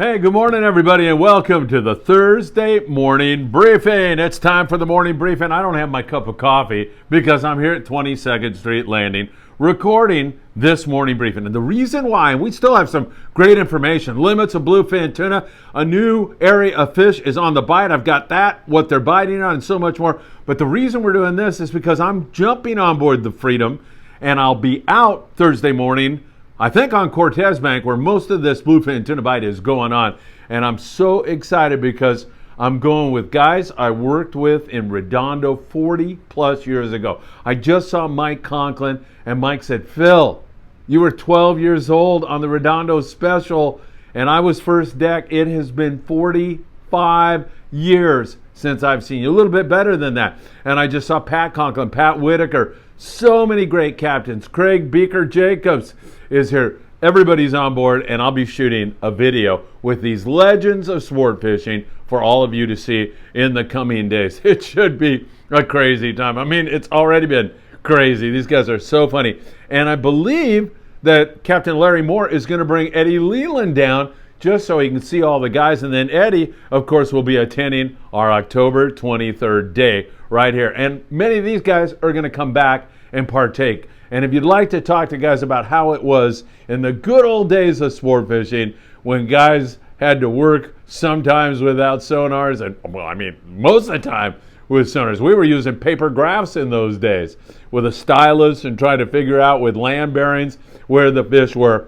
Hey, good morning, everybody, and welcome to the Thursday morning briefing. It's time for the morning briefing. I don't have my cup of coffee because I'm here at 22nd Street Landing recording this morning briefing. And the reason why, and we still have some great information, limits of bluefin tuna, a new area of fish is on the bite. I've got that, what they're biting on, and so much more. But the reason we're doing this is because I'm jumping on board the Freedom, and I'll be out Thursday morning, I think on Cortez Bank, where most of this bluefin tuna bite is going on. And I'm so excited because I'm going with guys I worked with in Redondo 40 plus years ago. I just saw Mike Conklin, and Mike said, Phil, you were 12 years old on the Redondo special, and I was first deck. It has been 45 years since I've seen you. A little bit better than that. And I just saw Pat Conklin, Pat Whitaker, so many great captains. Craig Beaker Jacobs is here. Everybody's on board, and I'll be shooting a video with these legends of sport fishing for all of you to see in the coming days. It should be a crazy time. I mean, it's already been crazy. These guys are so funny. And I believe that Captain Larry Moore is going to bring Eddie Leland down just so he can see all the guys. And then Eddie, of course, will be attending our October 23rd day right here. And many of these guys are going to come back and partake. And if you'd like to talk to guys about how it was in the good old days of sport fishing, when guys had to work sometimes without sonars, and well, I mean, most of the time with sonars. We were using paper graphs in those days with a stylus and trying to figure out with land bearings where the fish were.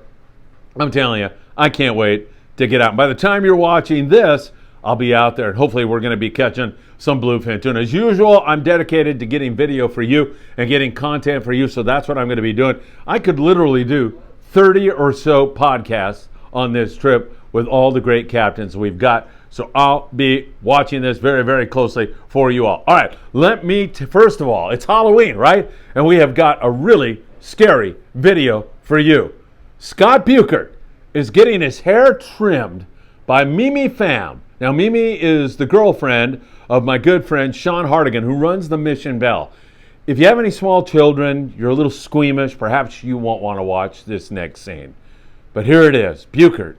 I'm telling you, I can't wait to get out. By the time you're watching this, I'll be out there, and hopefully we're going to be catching some bluefin tuna. As usual, I'm dedicated to getting video for you and getting content for you, so that's what I'm going to be doing. I could literally do 30 or so podcasts on this trip with all the great captains we've got, so I'll be watching this very, very closely for you all. All right, let me, first of all, it's Halloween, right? And we have got a really scary video for you. Scott Buchert is getting his hair trimmed by Mimi Pham. Now, Mimi is the girlfriend of my good friend Sean Hardigan, who runs the Mission Bell. If you have any small children, you're a little squeamish, perhaps you won't want to watch this next scene. But here it is, Buchert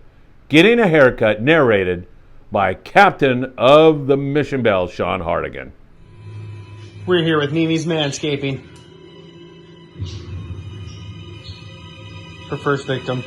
getting a haircut, narrated by Captain of the Mission Bell, Sean Hardigan. We're here with Mimi's Manscaping. Her first victim.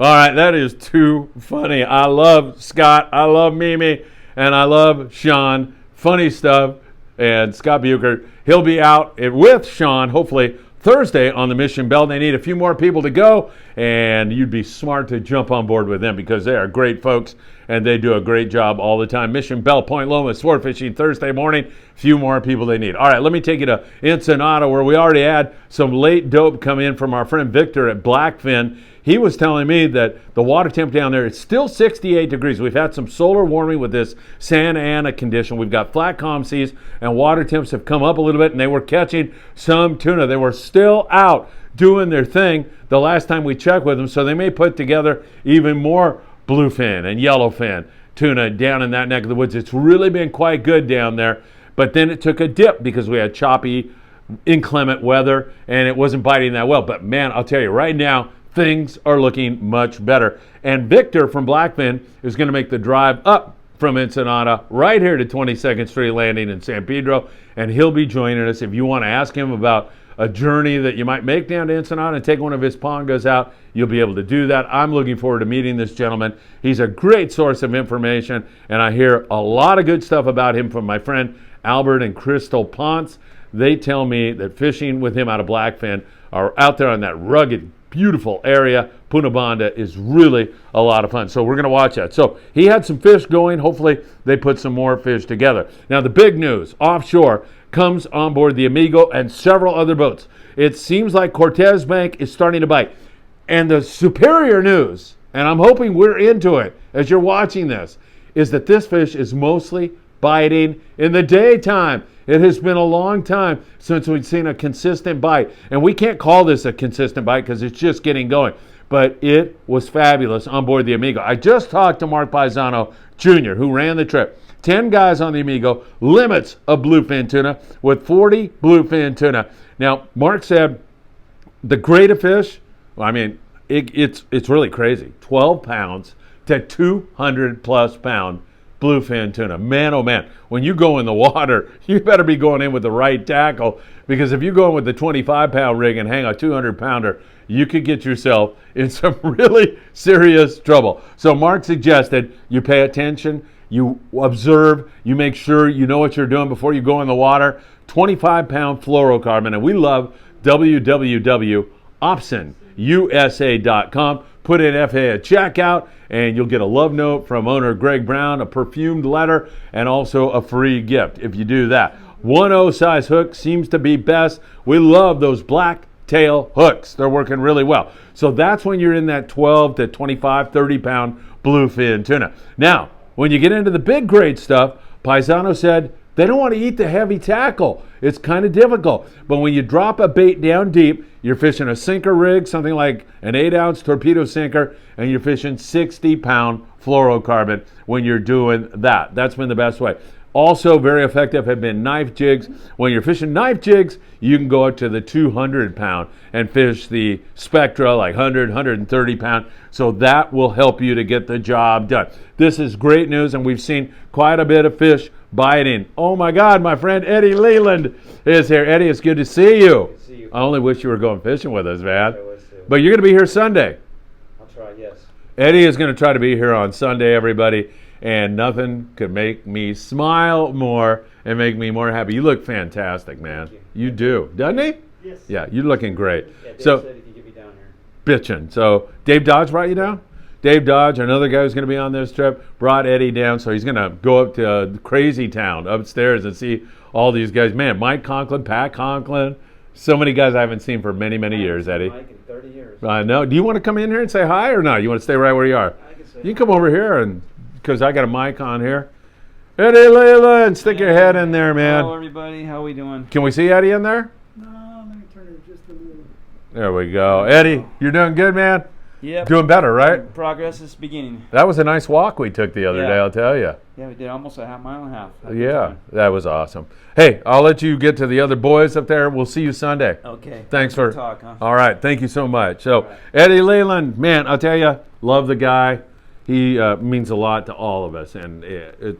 All right, that is too funny. I love Scott, I love Mimi, and I love Sean. Funny stuff. And Scott Buchert, he'll be out with Sean, hopefully Thursday on the Mission Bell. They need a few more people to go, and you'd be smart to jump on board with them because they are great folks, and they do a great job all the time. Mission Bell, Point Loma, sport fishing Thursday morning. Few more people they need. All right, let me take you to Ensenada, where we already had some late dope come in from our friend Victor at Blackfin. He was telling me that the water temp down there is still 68 degrees. We've had some solar warming with this Santa Ana condition. We've got flat calm seas, and water temps have come up a little bit, and they were catching some tuna. They were still out doing their thing the last time we checked with them, so they may put together even more bluefin and yellowfin tuna down in that neck of the woods. It's really been quite good down there, but then it took a dip because we had choppy, inclement weather, and it wasn't biting that well. But man, I'll tell you right now, things are looking much better. And Victor from Blackfin is going to make the drive up from Ensenada right here to 22nd Street Landing in San Pedro, and he'll be joining us. If you want to ask him about a journey that you might make down to Ensenada and take one of his pongas out, you'll be able to do that. I'm looking forward to meeting this gentleman. He's a great source of information, and I hear a lot of good stuff about him from my friend Albert and Crystal Ponce. They tell me that fishing with him out of Blackfin are out there on that rugged, beautiful area. Punta is really a lot of fun. So we're going to watch that. So he had some fish going. Hopefully they put some more fish together. Now the big news offshore comes on board the Amigo and several other boats. It seems like Cortez Bank is starting to bite. And the superior news, and I'm hoping we're into it as you're watching this, is that this fish is mostly biting in the daytime. It has been a long time since we've seen a consistent bite. And we can't call this a consistent bite because it's just getting going. But it was fabulous on board the Amigo. I just talked to Mark Paisano Jr., who ran the trip. 10 guys on the Amigo, limits of bluefin tuna with 40 bluefin tuna. Now, Mark said the grade of fish, I mean, it's really crazy. 12 pounds, to 200 plus pound bluefin tuna. Man, oh man, when you go in the water, you better be going in with the right tackle, because if you go in with the 25-pound rig and hang a 200-pounder, you could get yourself in some really serious trouble. So Mark suggested you pay attention, you observe, you make sure you know what you're doing before you go in the water. 25-pound fluorocarbon, and we love www.opsonusa.com. Put in FA at checkout, and you'll get a love note from owner Greg Brown, a perfumed letter, and also a free gift if you do that. 1/0 size hook seems to be best. We love those black tail hooks. They're working really well. So that's when you're in that 12 to 25, 30-pound bluefin tuna. Now, when you get into the big grade stuff, Paisano said they don't want to eat the heavy tackle. It's kind of difficult. But when you drop a bait down deep, you're fishing a sinker rig, something like an 8-ounce torpedo sinker, and you're fishing 60-pound fluorocarbon when you're doing that. That's been the best way. Also very effective have been knife jigs. When you're fishing knife jigs, you can go up to the 200-pound and fish the Spectra, like 100, 130-pound. So that will help you to get the job done. This is great news, and we've seen quite a bit of fish biting. Oh my God, my friend Eddie Leland is here. Eddie, it's good to see you. Good to see you. I only wish you were going fishing with us, man. I was too. But you're going to be here Sunday. I'll try, yes. Eddie is going to try to be here on Sunday, everybody. And nothing could make me smile more and make me more happy. You look fantastic, man. Thank You do. Doesn't he? Yes. Yeah, you're looking great. Yeah, Dave So, said he could get me down here. bitching. So, Dave Dodge brought you down? Dave Dodge, another guy who's going to be on this trip, brought Eddie down. So, he's going to go up to Crazy Town upstairs and see all these guys. Man, Mike Conklin, Pat Conklin. So many guys I haven't seen for many, many years, Eddie. Mike in 30 years. I know. Do you want to come in here and say hi or not? You want to stay right where you are? I can say You can come over here, and because I got a mic on here. Eddie Leland, stick your head in there, man. Hello, everybody. How we doing? Can we see Eddie in there? No, let me turn it just a little. There we go. Eddie, you're doing good, man? Yep. Doing better, right? Progress is beginning. That was a nice walk we took the other Yeah. day, I'll tell you. Yeah, we did almost a mile and a half. Yeah, that was awesome. Hey, I'll let you get to the other boys up there. We'll see you Sunday. Okay. Thanks for talk, huh? All right, thank you so much. So, right. Eddie Leland, man, I'll tell you, love the guy. He means a lot to all of us, and it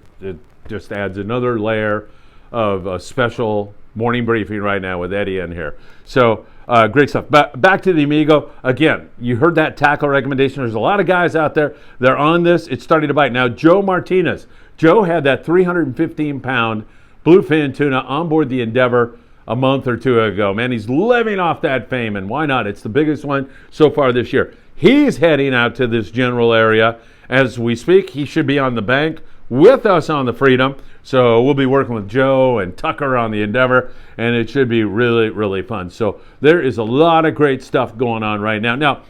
just adds another layer of a special morning briefing right now with Eddie in here. So, great stuff. Back to the Amigo. Again, you heard that tackle recommendation. There's a lot of guys out there. They're on this. It's starting to bite. Now, Joe Martinez. Joe had that 315-pound bluefin tuna on board the Endeavor a month or two ago. Man, he's living off that fame, and why not? It's the biggest one so far this year. He's heading out to this general area as we speak. He should be on the bank with us on the Freedom. So we'll be working with Joe and Tucker on the Endeavor, and it should be really, really fun. So there is a lot of great stuff going on right now. Now,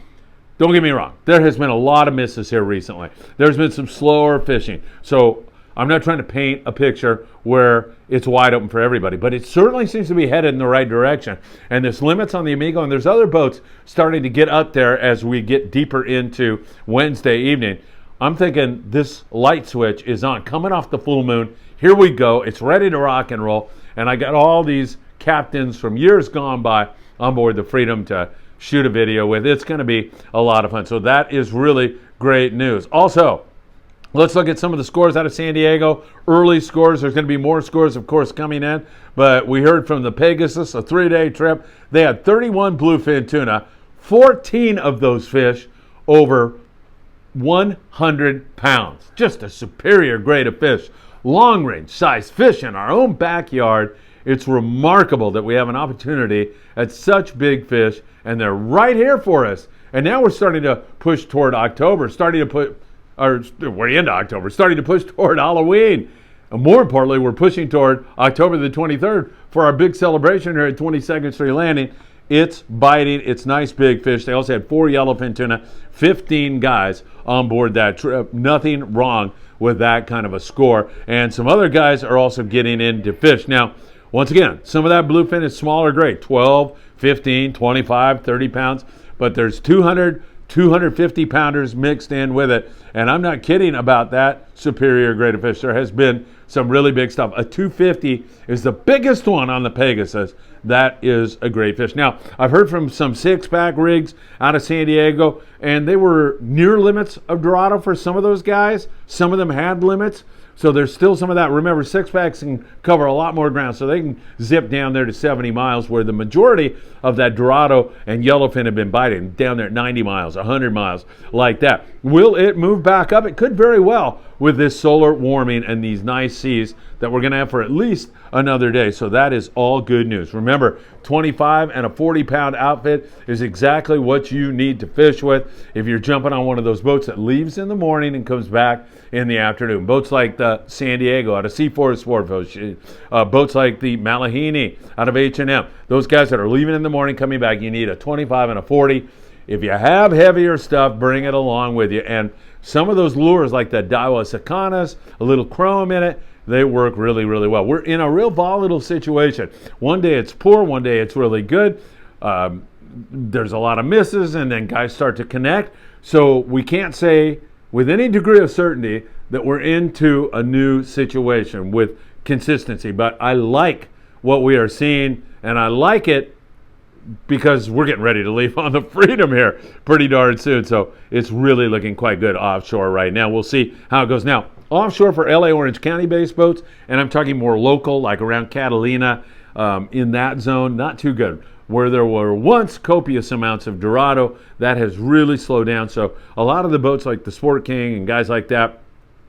don't get me wrong. There has been a lot of misses here recently. There's been some slower fishing. So I'm not trying to paint a picture where it's wide open for everybody, but it certainly seems to be headed in the right direction. And there's limits on the Amigo, and there's other boats starting to get up there as we get deeper into Wednesday evening. I'm thinking this light switch is on, coming off the full moon. Here we go. It's ready to rock and roll. And I got all these captains from years gone by on board the Freedom to shoot a video with. It's going to be a lot of fun. So that is really great news. Also, let's look at some of the scores out of San Diego. Early scores. There's going to be more scores, of course, coming in. But we heard from the Pegasus, a 3-day trip. They had 31 bluefin tuna, 14 of those fish over 100 pounds. Just a superior grade of fish. Long range size fish in our own backyard. It's remarkable that we have an opportunity at such big fish, and they're right here for us. And now we're starting to push toward October, we're into October, starting to push toward Halloween. And more importantly, we're pushing toward October the 23rd for our big celebration here at 22nd Street Landing. It's biting. It's nice big fish. They also had 4 yellowfin tuna, 15 guys on board that trip. Nothing wrong with that kind of a score. And some other guys are also getting into fish. Now, once again, some of that bluefin is smaller grade, 12, 15, 25, 30 pounds. But there's 200, 250 pounders mixed in with it. And I'm not kidding about that superior grade of fish. There has been some really big stuff. A 250 is the biggest one on the Pegasus. That is a great fish. Now, I've heard from some 6-pack rigs out of San Diego, and they were near limits of Dorado for some of those guys. Some of them had limits. So there's still some of that. Remember, 6-packs can cover a lot more ground, so they can zip down there to 70 miles, where the majority of that Dorado and yellowfin have been biting down there at 90 miles, 100 miles, like that. Will it move back up? It could very well with this solar warming and these nice seas that we're going to have for at least another day. So that is all good news. Remember, 25 and a 40-pound outfit is exactly what you need to fish with if you're jumping on one of those boats that leaves in the morning and comes back in the afternoon. Boats like the San Diego out of Seaforth Sportfish, boats like the Mahi-mahi out of H&M. Those guys that are leaving in the morning, coming back, you need a 25 and a 40. If you have heavier stuff, bring it along with you. And some of those lures like the Daiwa Sacanas, a little chrome in it, they work really, really well. We're in a real volatile situation. One day it's poor, one day it's really good. There's a lot of misses, and then guys start to connect. So we can't say with any degree of certainty that we're into a new situation with consistency. But I like what we are seeing, and I like it because we're getting ready to leave on the Freedom here pretty darn soon. So it's really looking quite good offshore right now. We'll see how it goes. Now, offshore for LA Orange County based boats, and I'm talking more local, like around Catalina, in that zone, not too good. Where there were once copious amounts of Dorado, that has really slowed down. So a lot of the boats like the Sport King and guys like that,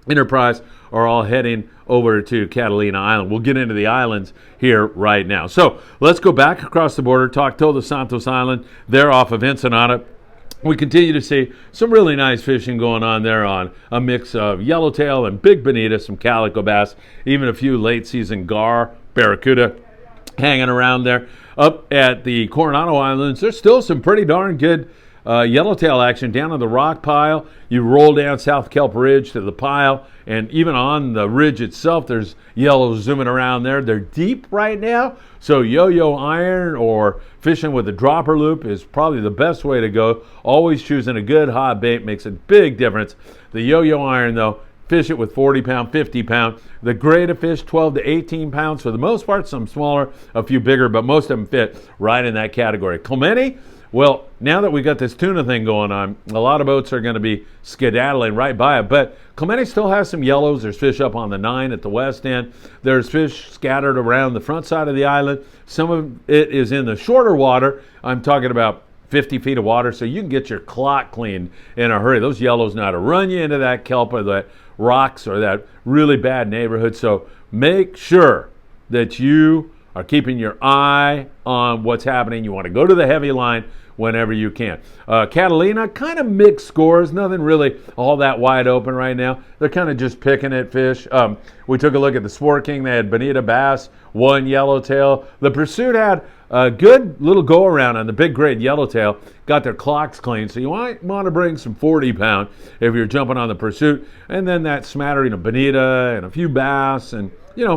Enterprise, are all heading over to Catalina Island. We'll get into the islands here right now. So let's go back across the border, talk Todos Santos Island. They're off of Ensenada. We continue to see some really nice fishing going on there on a mix of yellowtail and big bonita, some calico bass, even a few late season gar, barracuda hanging around there. Up at the Coronado Islands, there's still some pretty darn good yellowtail action down on the rock pile. You roll down South Kelp Ridge to the pile, and even on the ridge itself, there's yellows zooming around there. They're deep right now, so yo-yo iron or fishing with a dropper loop is probably the best way to go. Always choosing a good hot bait makes a big difference. The yo-yo iron, though, fish it with 40-pound, 50-pound. The grade of fish, 12 to 18 pounds for the most part. Some smaller, a few bigger, but most of them fit right in that category. Clemente, well, now that we got this tuna thing going on, a lot of boats are going to be skedaddling right by it. But Clemente still has some yellows. There's fish up on the 9 at the west end. There's fish scattered around the front side of the island. Some of it is in the shorter water. I'm talking about 50 feet of water, so you can get your clock cleaned in a hurry. Those yellows know how to run you into that kelp or that rocks or that really bad neighborhood. So make sure that you are keeping your eye on what's happening. You want to go to the heavy line whenever you can. Catalina, kind of mixed scores. Nothing really all that wide open right now. They're kind of just picking at fish. We took a look at the Sport King. They had bonita bass, one yellowtail. The Pursuit had a good little go around on the big grade yellowtail. Got their clocks clean, so you might want to bring some 40-pound if you're jumping on the Pursuit. And then that smattering of bonita and a few bass and,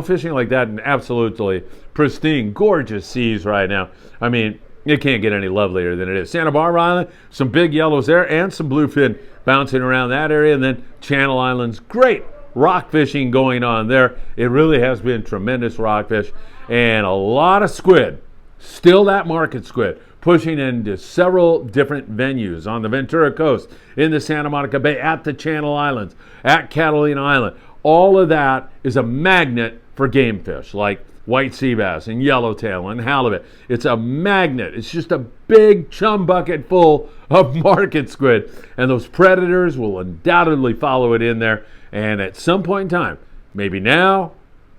fishing like that in absolutely pristine, gorgeous seas right now. I mean, it can't get any lovelier than it is. Santa Barbara Island, some big yellows there and some bluefin bouncing around that area. And then Channel Islands, great rock fishing going on there. It really has been tremendous rockfish and a lot of squid. Still that market squid pushing into several different venues on the Ventura Coast, in the Santa Monica Bay, at the Channel Islands, at Catalina Island. All of that is a magnet for game fish like white sea bass and yellowtail and halibut. It's a magnet. It's just a big chum bucket full of market squid. And those predators will undoubtedly follow it in there. And at some point in time, maybe now,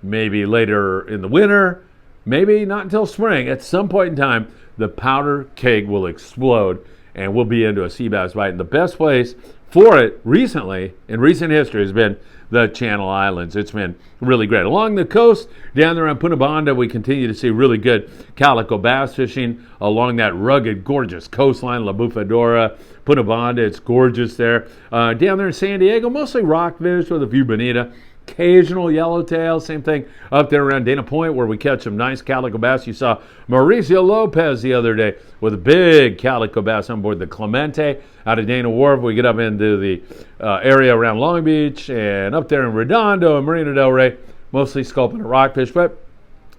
maybe later in the winter, maybe not until spring, at some point in time, the powder keg will explode and we'll be into a sea bass bite. And the best place for it recently, in recent history, has been the Channel Islands. It's been really great. Along the coast, down there on Punta Banda, we continue to see really good calico bass fishing along that rugged, gorgeous coastline, La Bufadora, Punta Banda. It's gorgeous there. Down there in San Diego, mostly rockfish with a few bonita. Occasional yellowtail, same thing up there around Dana Point where we catch some nice calico bass. You saw Mauricio Lopez the other day with a big calico bass on board the Clemente out of Dana Wharf. We get up into the area around Long Beach and up there in Redondo and Marina del Rey. mostly sculpin and rockfish, but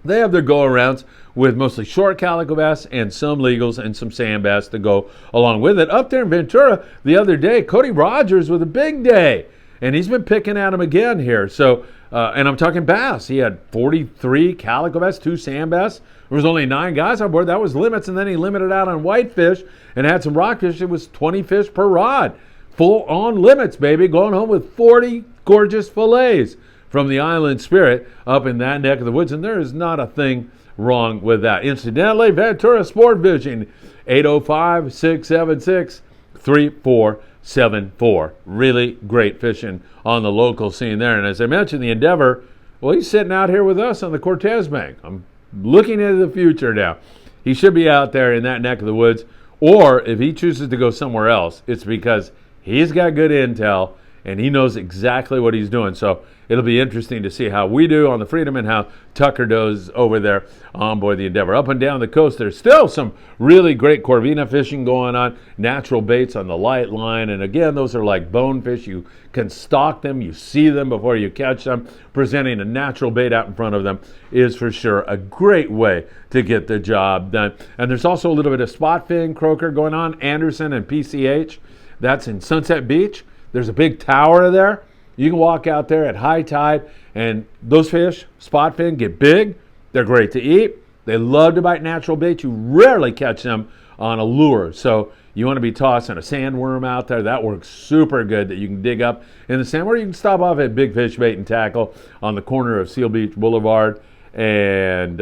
they have their go-arounds with mostly short calico bass and some legals and some sand bass to go along with it. Up there in Ventura the other day, Cody Rogers with a big day, and he's been picking at them again here. So, and I'm talking bass. He had 43 calico bass, 2 sand bass. There was only 9 guys on board. That was limits, and then he limited out on whitefish and had some rockfish. It was 20 fish per rod. Full on limits, baby. Going home with 40 gorgeous fillets from the Island Spirit up in that neck of the woods, and there is not a thing wrong with that. Incidentally, Ventura Sport Fishing, 805-676-3474. Really great fishing on the local scene there. And as I mentioned, the Endeavor, well, he's sitting out here with us on the Cortez Bank. I'm looking into the future now. He should be out there in that neck of the woods, or if he chooses to go somewhere else, it's because he's got good intel and he knows exactly what he's doing. So it'll be interesting to see how we do on the Freedom and how Tucker does over there on board the Endeavor. Up and down the coast, there's still some really great Corvina fishing going on, natural baits on the light line. And again, those are like bonefish. You can stalk them, you see them before you catch them. Presenting a natural bait out in front of them is for sure a great way to get the job done. And there's also a little bit of spot fin croaker going on, Anderson and PCH. That's in Sunset Beach. There's a big tower there. You can walk out there at high tide, and those fish, spot fin, get big. They're great to eat. They love to bite natural bait. You rarely catch them on a lure. So you want to be tossing a sandworm out there. That works super good that you can dig up in the sand, or you can stop off at Big Fish Bait and Tackle on the corner of Seal Beach Boulevard and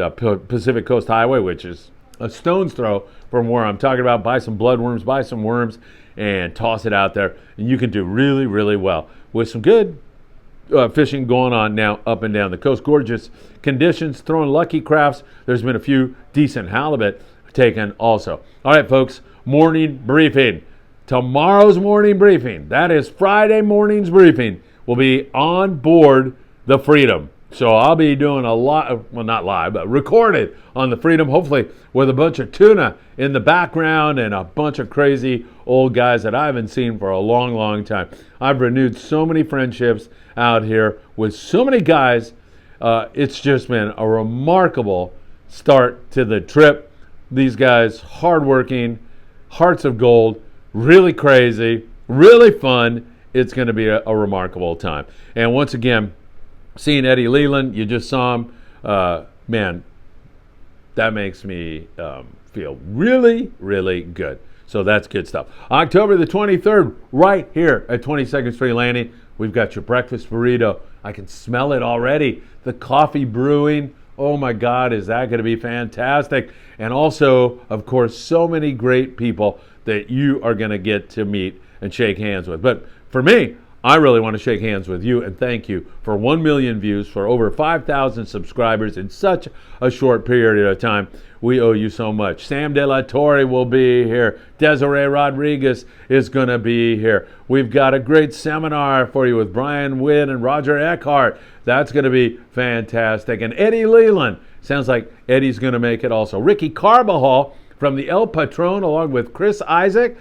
Pacific Coast Highway, which is a stone's throw from where I'm talking about. Buy some bloodworms, buy some worms, and toss it out there. And you can do really, really well with some good fishing going on now up and down the coast. Gorgeous conditions, throwing lucky crafts. There's been a few decent halibut taken also. All right, folks, morning briefing. Tomorrow's morning briefing, that is Friday morning's briefing, will be on board the Freedom. So I'll be doing a lot, well, not live, but recorded on the Freedom, hopefully with a bunch of tuna in the background and a bunch of crazy old guys that I haven't seen for a long, long time. I've renewed so many friendships out here with so many guys. It's just been a remarkable start to the trip. These guys, hardworking, hearts of gold, really crazy, really fun. It's going to be a remarkable time. And once again, seeing Eddie Leland, you just saw him, man, that makes me feel really, really good. So that's good stuff. October the 23rd, right here at 22nd Street Landing, we've got your breakfast burrito. I can smell it already. The coffee brewing. Oh my God, is that going to be fantastic? And also, of course, so many great people that you are going to get to meet and shake hands with. But for me, I really want to shake hands with you and thank you for 1 million views, for over 5,000 subscribers in such a short period of time. We owe you so much. Sam De La Torre will be here. Desiree Rodriguez is going to be here. We've got a great seminar for you with Brian Wynn and Roger Eckhart. That's going to be fantastic. And Eddie Leland, sounds like Eddie's going to make it also. Ricky Carbajal from the El Patron along with Chris Isaac.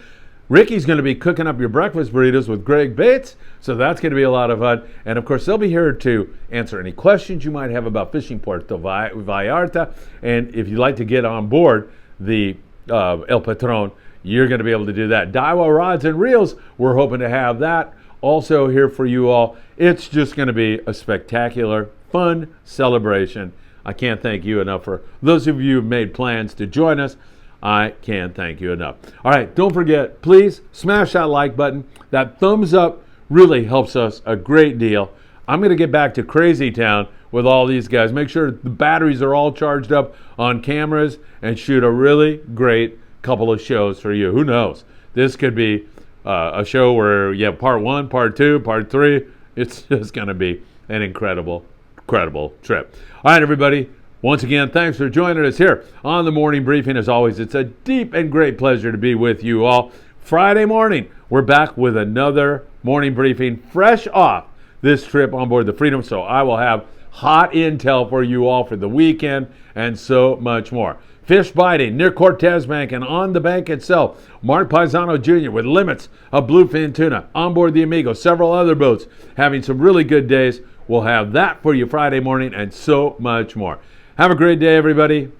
Ricky's going to be cooking up your breakfast burritos with Greg Bates, so that's going to be a lot of fun. And, of course, they'll be here to answer any questions you might have about fishing Puerto Vallarta. And if you'd like to get on board the El Patron, you're going to be able to do that. Daiwa Rods and Reels, we're hoping to have that also here for you all. It's just going to be a spectacular, fun celebration. I can't thank you enough for those of you who've made plans to join us. I can't thank you enough. All right, don't forget, please smash that like button. That thumbs up really helps us a great deal. I'm going to get back to Crazy Town with all these guys. Make sure the batteries are all charged up on cameras and shoot a really great couple of shows for you. Who knows? This could be a show where you have part 1, part 2, part 3. It's just going to be an incredible, incredible trip. All right, everybody. Once again, thanks for joining us here on the Morning Briefing. As always, it's a deep and great pleasure to be with you all. Friday morning, we're back with another Morning Briefing fresh off this trip on board the Freedom. So I will have hot intel for you all for the weekend and so much more. Fish biting near Cortez Bank and on the bank itself. Mark Paisano Jr. with limits of bluefin tuna on board the Amigo. Several other boats having some really good days. We'll have that for you Friday morning and so much more. Have a great day, everybody.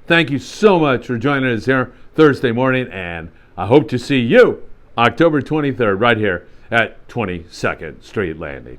Thank you so much for joining us here Thursday morning, and I hope to see you October 23rd right here at 22nd Street Landing.